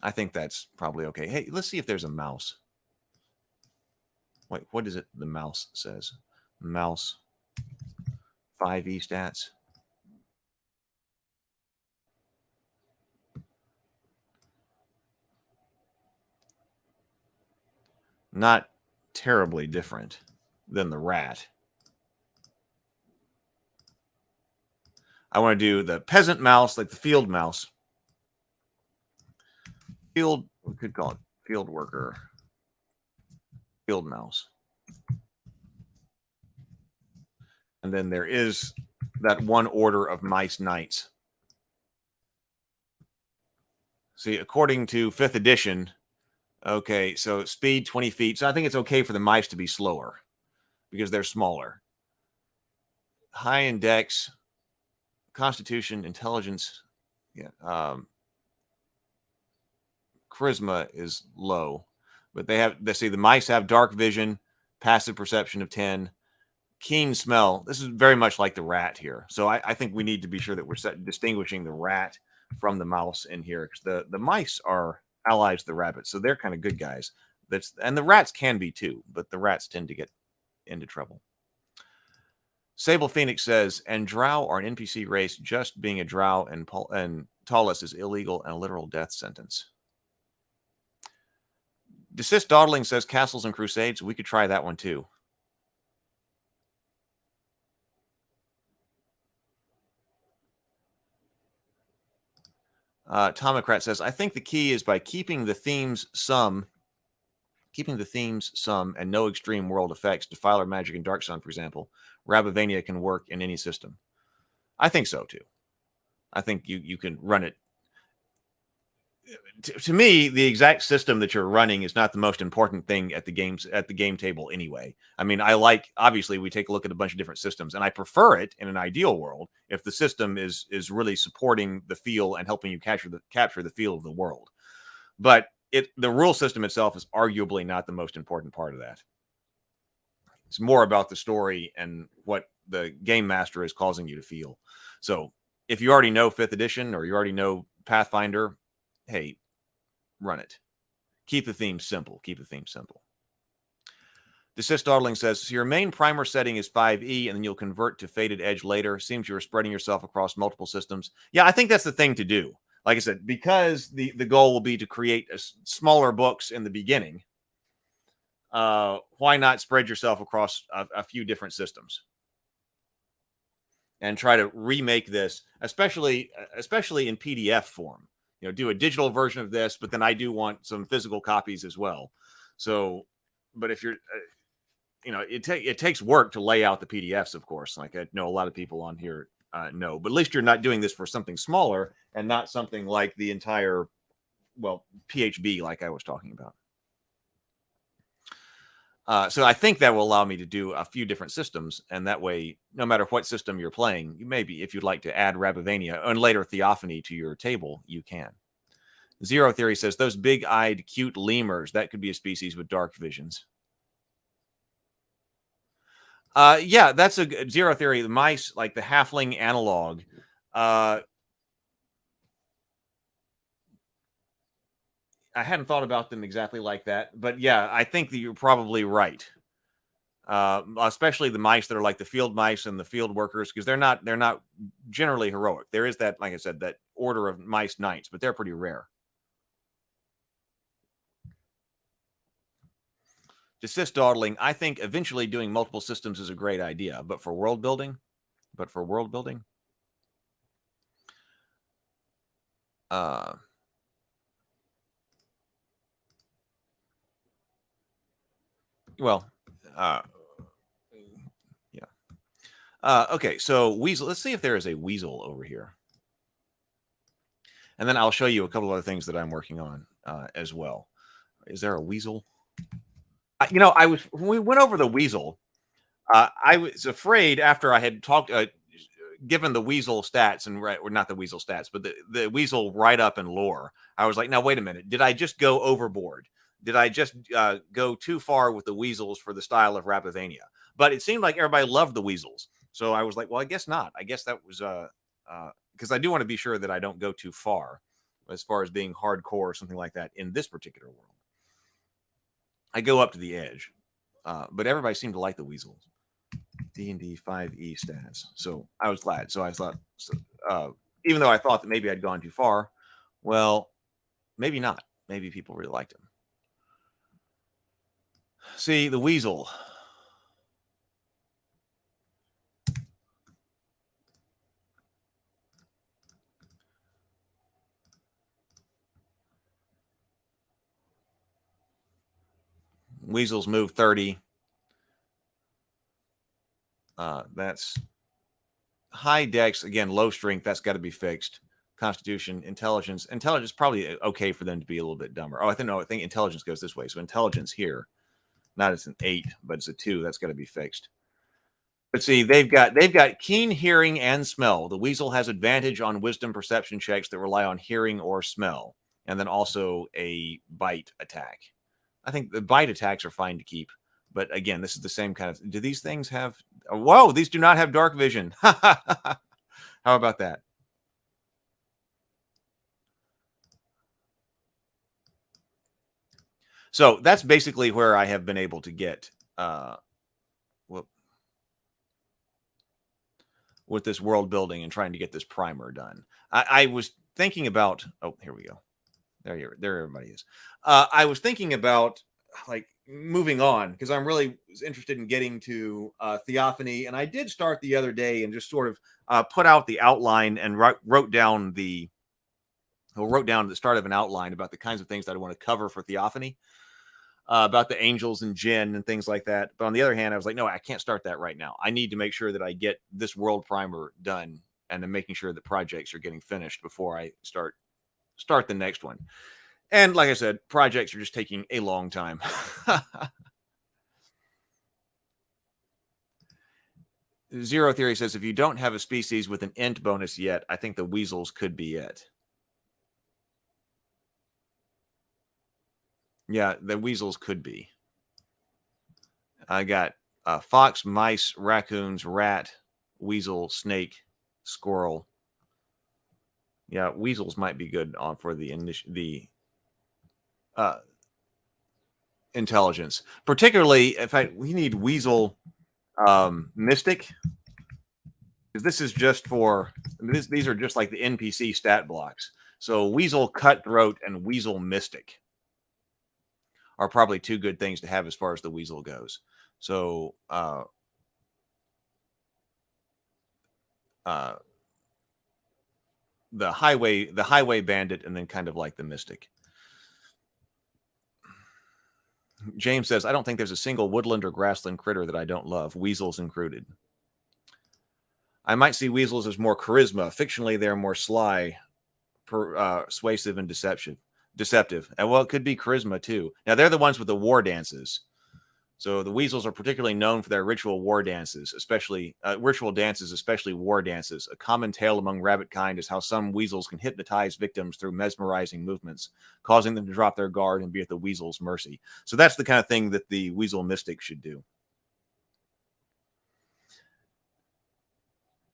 I think that's probably okay. Hey, let's see if there's a mouse. Wait, what is it the mouse says? Mouse 5e stats. Not terribly different than the rat. I want to do the peasant mouse, like the field mouse. We could call it field worker. Field mouse. And then there is that one order of mice knights. See, according to 5th edition, okay, so speed 20 feet. So I think it's okay for the mice to be slower. because they're smaller. High in dex, constitution, intelligence, charisma is low, but the mice have dark vision, passive perception of 10, keen smell. This is very much like the rat here. So I think we need to be sure that we're distinguishing the rat from the mouse in here, because the mice are allies to the rabbits, so they're kind of good guys. And the rats can be too, but the rats tend to get into trouble. Sable Phoenix says, and drow are an NPC race. Just being a drow and Tallus is illegal and a literal death sentence. Desist Dawdling says, castles and crusades. We could try that one too. Tomocrat says, I think the key is by keeping the themes some and no extreme world effects, Defiler, Magic, and Dark Sun, for example, Rabivania can work in any system. I think so too. I think you can run it. To me, the exact system that you're running is not the most important thing at the game table anyway. I mean, obviously we take a look at a bunch of different systems, and I prefer it in an ideal world if the system is really supporting the feel and helping you capture the feel of the world. But the rule system itself is arguably not the most important part of that. It's more about the story and what the game master is causing you to feel. So if you already know 5th edition or you already know Pathfinder, hey, run it. Keep the theme simple. Desist Dawdling says, so your main primer setting is 5e, and then you'll convert to Faded Edge later. Seems you are spreading yourself across multiple systems. Yeah, I think that's the thing to do. Like I said, because the goal will be to create smaller books in the beginning, why not spread yourself across a few different systems and try to remake this, especially in PDF form. You know, do a digital version of this, but then I do want some physical copies as well. So, but if you're, it takes work to lay out the PDFs, of course. Like I know a lot of people on here know, but at least you're not doing this for something smaller and not something like the entire, PHB, like I was talking about. So I think that will allow me to do a few different systems, and that way, no matter what system you're playing, maybe if you'd like to add Rabivania and later Theophany to your table, you can. Zero Theory says, those big-eyed, cute lemurs, that could be a species with dark visions. Yeah, that's a Zero Theory. The mice, like the halfling analog, I hadn't thought about them exactly like that, but yeah, I think that you're probably right. Especially the mice that are like the field mice and the field workers, because they're not generally heroic. There is that, like I said, that order of mice knights, but they're pretty rare. Desist Dawdling, I think eventually doing multiple systems is a great idea, but for world building, okay, so weasel. Let's see if there is a weasel over here. And then I'll show you a couple of other things that I'm working on as well. Is there a weasel? When we went over the weasel, I was afraid after I had talked, given the weasel stats or not the weasel stats, but the weasel write-up and lore. I was like, now, wait a minute. Did I just go overboard? Did I just go too far with the weasels for the style of Rabivania? But it seemed like everybody loved the weasels. So I was like, well, I guess not. I guess that was because I do want to be sure that I don't go too far as being hardcore or something like that in this particular world. I go up to the edge, but everybody seemed to like the weasels. D&D 5e stats. So I was glad. So I thought, even though I thought that maybe I'd gone too far, well, maybe not. Maybe people really liked him. See, the weasel. Weasels move 30. That's high dex. Again, low strength. That's got to be fixed. Constitution, intelligence. Intelligence probably okay for them to be a little bit dumber. Oh, I think intelligence goes this way. So intelligence here. Not as an 8, but it's a 2. That's got to be fixed. But see, they've got keen hearing and smell. The weasel has advantage on wisdom perception checks that rely on hearing or smell, and then also a bite attack. I think the bite attacks are fine to keep, but again, this is the same kind of. Do these things have? Whoa, these do not have dark vision. How about that? So that's basically where I have been able to get with this world building and trying to get this primer done. I was thinking about, oh, here we go. There everybody is. I was thinking about like moving on because I'm really interested in getting to Theophany. And I did start the other day and just sort of put out the outline and wrote down at the start of an outline about the kinds of things that I want to cover for Theophany. About the angels and Jinn and things like that. But on the other hand, I was like, no, I can't start that right now. I need to make sure that I get this world primer done and then making sure that projects are getting finished before I start the next one. And like I said, projects are just taking a long time. Zero Theory says, if you don't have a species with an int bonus yet, I think the weasels could be it. Yeah, the weasels could be. I got fox, mice, raccoons, rat, weasel, snake, squirrel. Yeah, weasels might be good on for the intelligence. Particularly, in fact, we need weasel mystic. Because this is just for these are just like the NPC stat blocks. So weasel cutthroat and weasel mystic are probably two good things to have as far as the weasel goes. So the highway bandit, and then kind of like the mystic. James says, I don't think there's a single woodland or grassland critter that I don't love, weasels included. I might see weasels as more charisma. Fictionally, they're more sly, persuasive, and deceptive. And well, it could be charisma too. Now, they're the ones with the war dances. So the weasels are particularly known for their ritual war dances, especially war dances. A common tale among rabbit kind is how some weasels can hypnotize victims through mesmerizing movements, causing them to drop their guard and be at the weasel's mercy. So that's the kind of thing that the weasel mystic should do.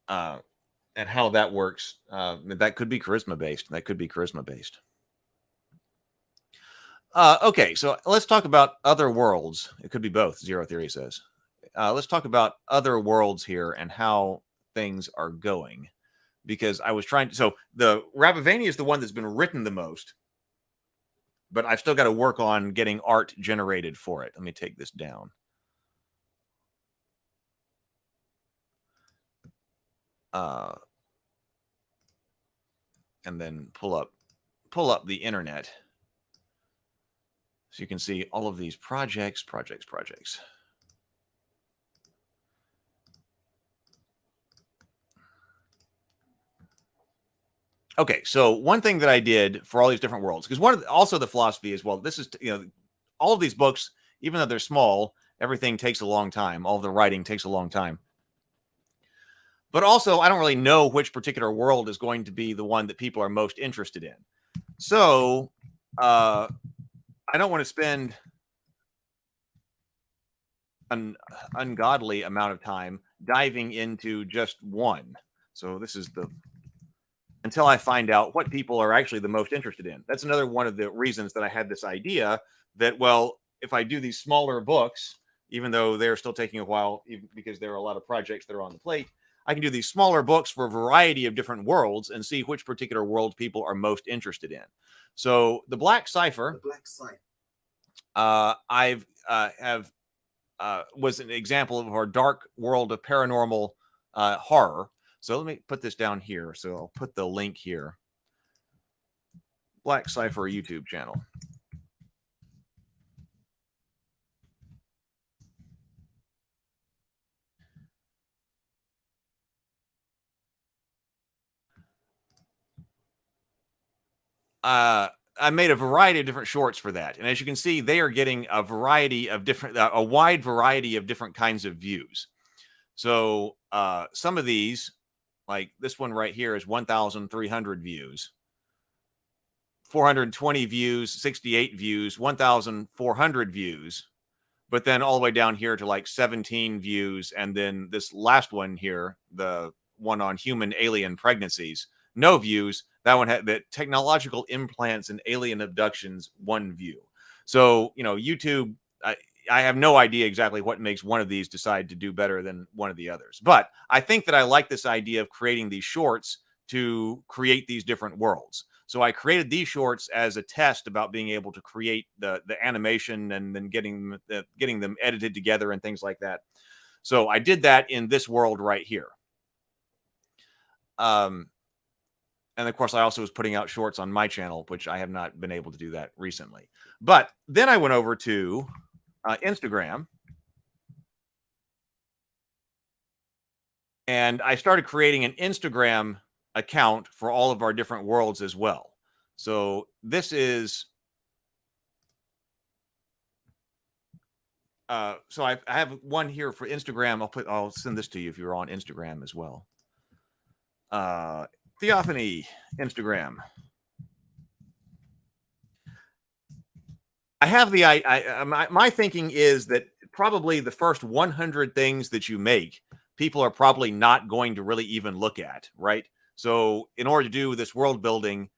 And how that works, that could be charisma based. Okay, so let's talk about other worlds. It could be both, Zero Theory says. Let's talk about other worlds here and how things are going. Because I was trying to... So the Rabivania is the one that's been written the most. But I've still got to work on getting art generated for it. Let me take this down. And then pull up the internet. So you can see all of these projects. Okay, so one thing that I did for all these different worlds, because also the philosophy is, well, this is, all of these books, even though they're small, everything takes a long time. All of the writing takes a long time. But also, I don't really know which particular world is going to be the one that people are most interested in. So, I don't want to spend an ungodly amount of time diving into just one. So this is until I find out what people are actually the most interested in. That's another one of the reasons that I had this idea that, well, if I do these smaller books, even though they're still taking a while, even because there are a lot of projects that are on the plate, I can do these smaller books for a variety of different worlds and see which particular world people are most interested in. So the Black Cipher, was an example of our dark world of paranormal horror. So let me put this down here. So I'll put the link here. Black Cipher YouTube channel. I made a variety of different shorts for that. And as you can see, they are getting a variety of different, a wide variety of different kinds of views. So some of these, like this one right here, is 1,300 views, 420 views, 68 views, 1,400 views, but then all the way down here to like 17 views. And then this last one here, the one on human alien pregnancies, no views. That one had the technological implants and alien abductions, 1 view. So, you know, YouTube, I have no idea exactly what makes one of these decide to do better than one of the others. But I think that I like this idea of creating these shorts to create these different worlds. So I created these shorts as a test about being able to create the animation and then getting them edited together and things like that. So I did that in this world right here. And of course, I also was putting out shorts on my channel, which I have not been able to do that recently. But then I went over to Instagram. And I started creating an Instagram account for all of our different worlds as well. So this is... so I have one here for Instagram. I'll send this to you if you're on Instagram as well. Theophany, Instagram. I have my thinking is that probably the first 100 things that you make, people are probably not going to really even look at, right? So in order to do this world building,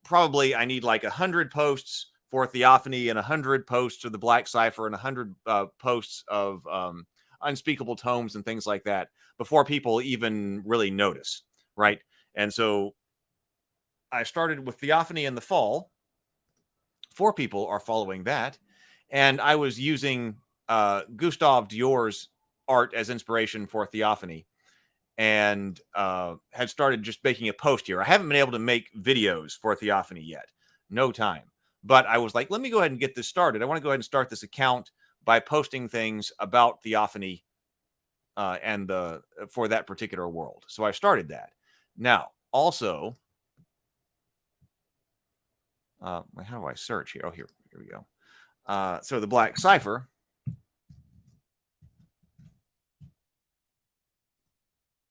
probably I need like 100 posts for Theophany and 100 posts of the Black Cipher and 100 posts of Unspeakable Tomes and things like that before people even really notice, right? And so I started with Theophany in the fall. 4 people are following that. And I was using Gustave Dior's art as inspiration for Theophany and had started just making a post here. I haven't been able to make videos for Theophany yet. No time. But I was like, let me go ahead and get this started. I want to go ahead and start this account by posting things about Theophany and for that particular world. So I started that. Now, also, how do I search here? Oh, here we go. So the Black Cipher.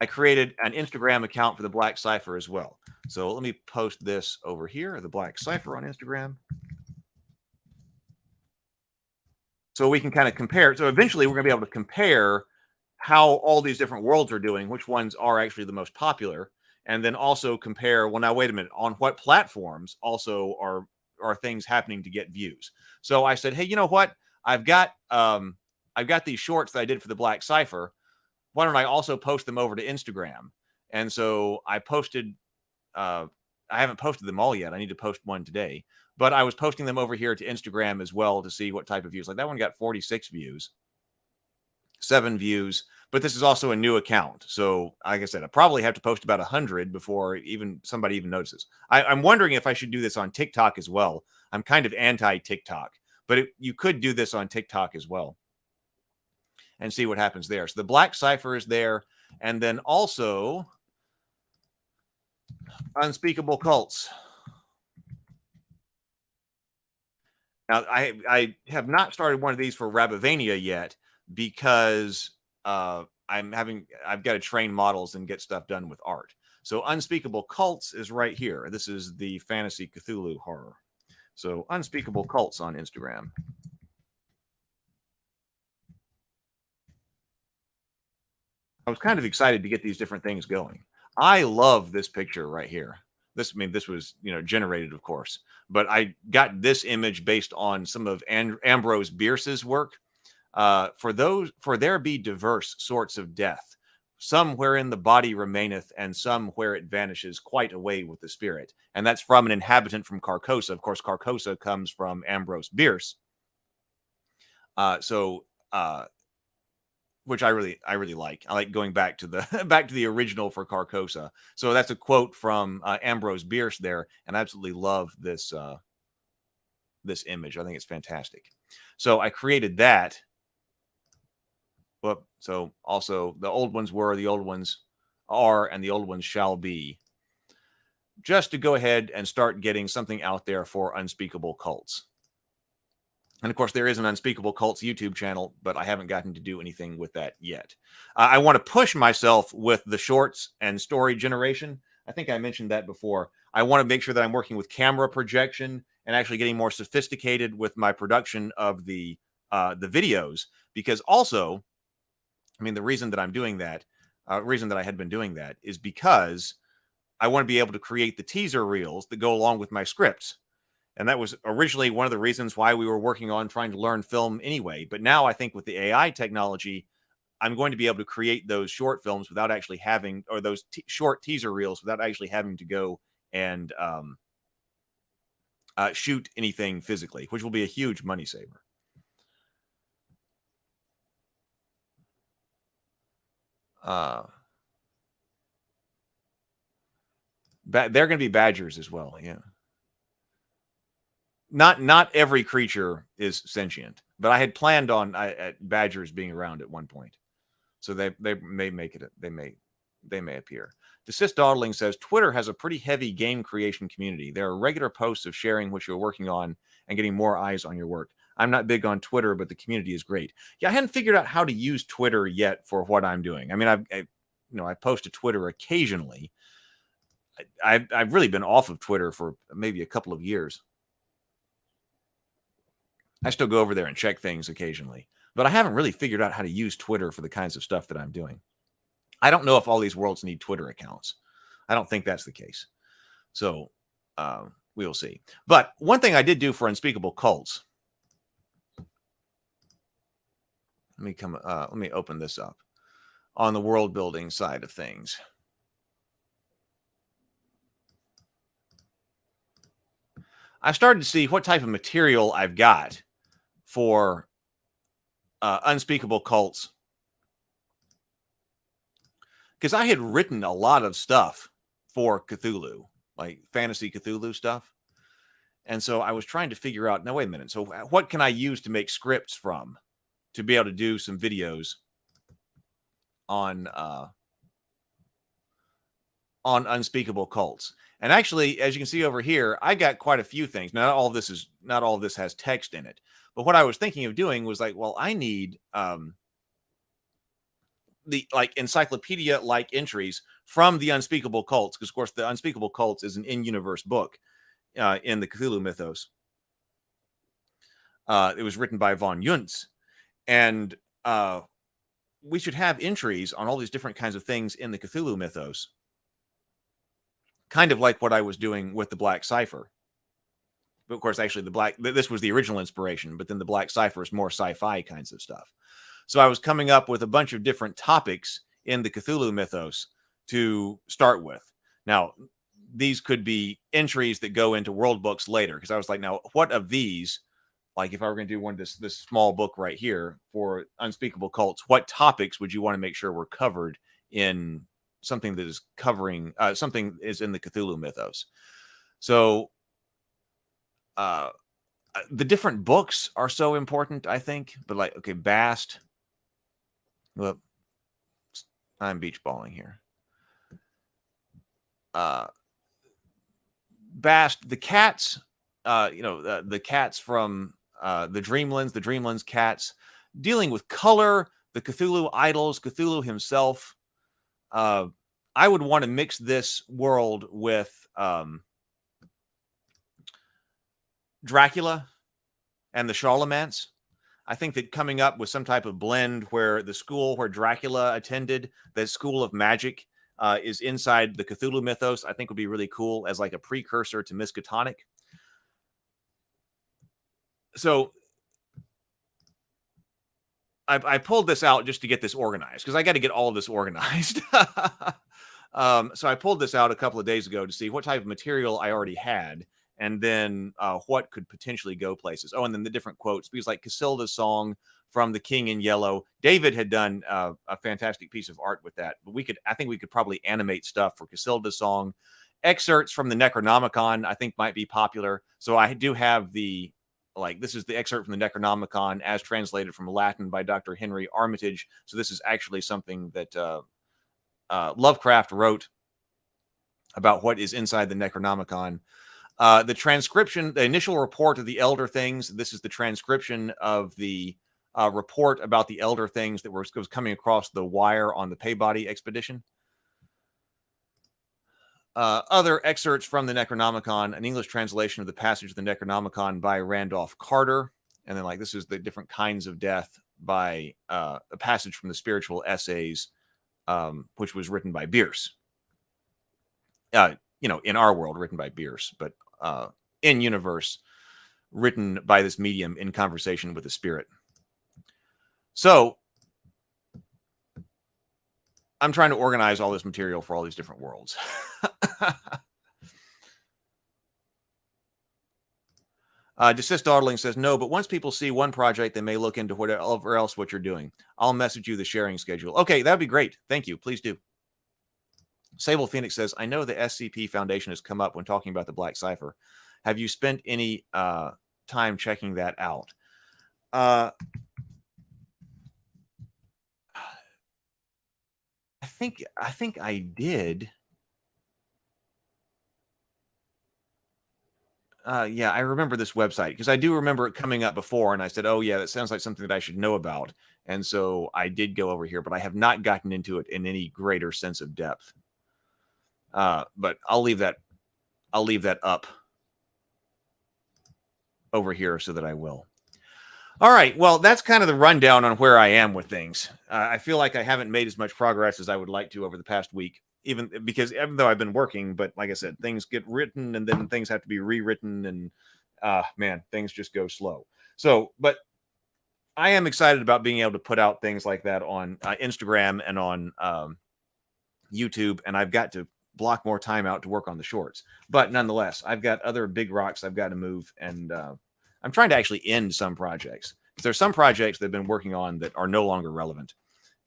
I created an Instagram account for the Black Cipher as well. So let me post this over here, the Black Cipher on Instagram. So we can kind of compare. So eventually we're going to be able to compare how all these different worlds are doing, which ones are actually the most popular, and then also compare, well, now wait a minute, on what platforms also are things happening to get views. So I said, hey, you know what? I've got these shorts that I did for the Black Cipher. Why don't I also post them over to Instagram? And so I posted, I haven't posted them all yet. I need to post one today, but I was posting them over here to Instagram as well to see what type of views. Like that one got 46 views, 7 views, but this is also a new account. So like I said, I probably have to post about 100 before somebody even notices. I'm wondering if I should do this on TikTok as well. I'm kind of anti-TikTok, but you could do this on TikTok as well and see what happens there. So the Black Cipher is there. And then also Unspeakable Cults. Now, I have not started one of these for Rabivania yet because I've got to train models and get stuff done with art. So Unspeakable Cults is right here. This is the fantasy Cthulhu horror. So Unspeakable Cults on Instagram. I was kind of excited to get these different things going. I love this picture right here. This was, generated, of course, but I got this image based on some of Ambrose Bierce's work. For there be diverse sorts of death, some wherein the body remaineth, and some where it vanishes quite away with the spirit. And that's from an inhabitant from Carcosa. Of course, Carcosa comes from Ambrose Bierce. Which I really like. I like going back to the original for Carcosa. So that's a quote from Ambrose Bierce there, and I absolutely love this this image. I think it's fantastic. So I created that. Well, so also the old ones were, the old ones are, and the old ones shall be. just to go ahead and start getting something out there for Unspeakable Cults. And of course, there is an Unspeakable Cults YouTube channel, but I haven't gotten to do anything with that yet. I want to push myself with the shorts and story generation. I think I mentioned that before. I want to make sure that I'm working with camera projection and actually getting more sophisticated with my production of the videos. Because also, I mean, the reason that I'm doing that, reason that I had been doing that, is because I want to be able to create the teaser reels that go along with my scripts. And that was originally one of the reasons why we were working on trying to learn film anyway. But now I think with the AI technology, I'm going to be able to create those short films without actually having, or those short teaser reels without actually having to go and shoot anything physically, which will be a huge money saver. They're going to be badgers as well. Yeah. Not every creature is sentient, but I had planned on badgers being around at one point, so they may make it. They may appear. Desist Dawdling says Twitter has a pretty heavy game creation community. There are regular posts of sharing what you're working on and getting more eyes on your work. I'm not big on Twitter, but the community is great. Yeah, I hadn't figured out how to use Twitter yet for what I'm doing. I mean, I post to Twitter occasionally. I've really been off of Twitter for maybe a couple of years. I still go over there and check things occasionally, but I haven't really figured out how to use Twitter for the kinds of stuff that I'm doing. I don't know if all these worlds need Twitter accounts. I don't think that's the case. So we'll see. But one thing I did do for Unspeakable Cults. Let me open this up on the world building side of things. I started to see what type of material I've got for Unspeakable Cults, because I had written a lot of stuff for Cthulhu, like fantasy Cthulhu stuff. And so I was trying to figure out, now wait a minute, so what can I use to make scripts from to be able to do some videos on Unspeakable Cults? And actually, as you can see over here, I got quite a few things. Not all of this has text in it. But what I was thinking of doing was like, well, I need the like encyclopedia-like entries from the Unspeakable Cults, because of course the Unspeakable Cults is an in-universe book in the Cthulhu mythos. It was written by von Juntz, and we should have entries on all these different kinds of things in the Cthulhu mythos, kind of like what I was doing with the Black Cipher. But of course, actually, this was the original inspiration, but then the Black Cipher is more sci-fi kinds of stuff. So I was coming up with a bunch of different topics in the Cthulhu mythos to start with. Now, these could be entries that go into world books later, because I was like, now, what of these, like if I were going to do one of this small book right here for Unspeakable Cults, what topics would you want to make sure were covered in something that is covering, something is in the Cthulhu mythos? So the different books are so important, I think. But like, okay, Bast. Well, I'm beach balling here. Bast, the cats, the cats from the Dreamlands cats, dealing with color, the Cthulhu idols, Cthulhu himself. I would want to mix this world with Dracula and the Charlemagnes. I think that coming up with some type of blend where the school where Dracula attended, the school of magic, is inside the Cthulhu mythos, I think would be really cool as like a precursor to Miskatonic. So I pulled this out just to get this organized, because I got to get all of this organized. So I pulled this out a couple of days ago to see what type of material I already had, and then what could potentially go places. Oh, and then the different quotes, because like Casilda's song from The King in Yellow, David had done a fantastic piece of art with that. But I think we could probably animate stuff for Casilda's song. Excerpts from the Necronomicon, I think, might be popular. So I do have this is the excerpt from the Necronomicon as translated from Latin by Dr. Henry Armitage. So this is actually something that Lovecraft wrote about what is inside the Necronomicon. The transcription, the initial report of the Elder Things, this is the transcription of the report about the Elder Things that was coming across the wire on the Paybody expedition. Other excerpts from the Necronomicon, an English translation of the passage of the Necronomicon by Randolph Carter. And then, like, this is the different kinds of death by a passage from the Spiritual Essays, which was written by Bierce. In our world, written by Bierce, but in universe, written by this medium in conversation with the spirit. So I'm trying to organize all this material for all these different worlds. Desist Dawdling says, no, but once people see one project, they may look into whatever else what you're doing. I'll message you the sharing schedule. Okay, that'd be great. Thank you. Please do. Sable Phoenix says, I know the SCP Foundation has come up when talking about the Black Cipher. Have you spent any time checking that out? I think I did. Yeah, I remember this website because I do remember it coming up before, and I said, oh, yeah, that sounds like something that I should know about. And so I did go over here, but I have not gotten into it in any greater sense of depth. But I'll leave that up over here so that I will. All right. Well, that's kind of the rundown on where I am with things. I feel like I haven't made as much progress as I would like to over the past week, even though I've been working, but like I said, things get written and then things have to be rewritten, and man, things just go slow. So, but I am excited about being able to put out things like that on Instagram and on YouTube, and I've got to block more time out to work on the shorts. But nonetheless, I've got other big rocks I've got to move, and I'm trying to actually end some projects. There's some projects that I've been working on that are no longer relevant,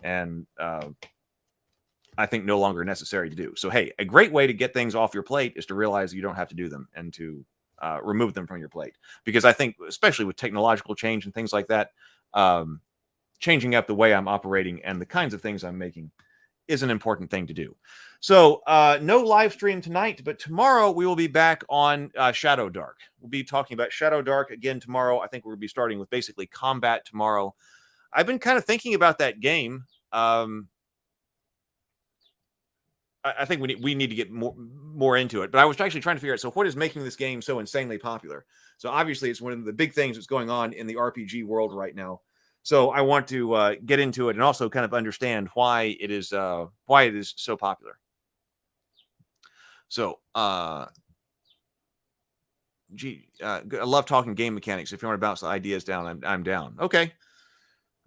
and I think no longer necessary to do. So, hey, a great way to get things off your plate is to realize you don't have to do them and to remove them from your plate. Because I think, especially with technological change and things like that, changing up the way I'm operating and the kinds of things I'm making is an important thing to do. So no live stream tonight, but tomorrow we will be back on Shadow Dark. We'll be talking about Shadow Dark again tomorrow. I think we'll be starting with basically combat tomorrow. I've been kind of thinking about that game. I think we need to get more into it, but I was actually trying to figure out, so what is making this game so insanely popular? So obviously it's one of the big things that's going on in the RPG world right now. So I want to get into it and also kind of understand why it is so popular. So, I love talking game mechanics. If you want to bounce the ideas down, I'm down. Okay.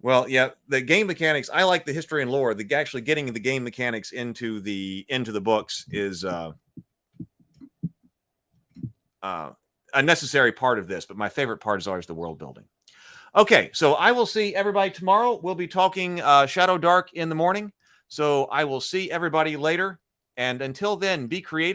Well, yeah, the game mechanics, I like the history and lore. The actually getting the game mechanics into the books is a necessary part of this, but my favorite part is always the world building. Okay, so I will see everybody tomorrow. We'll be talking Shadow Dark in the morning. So I will see everybody later. And until then, be creative.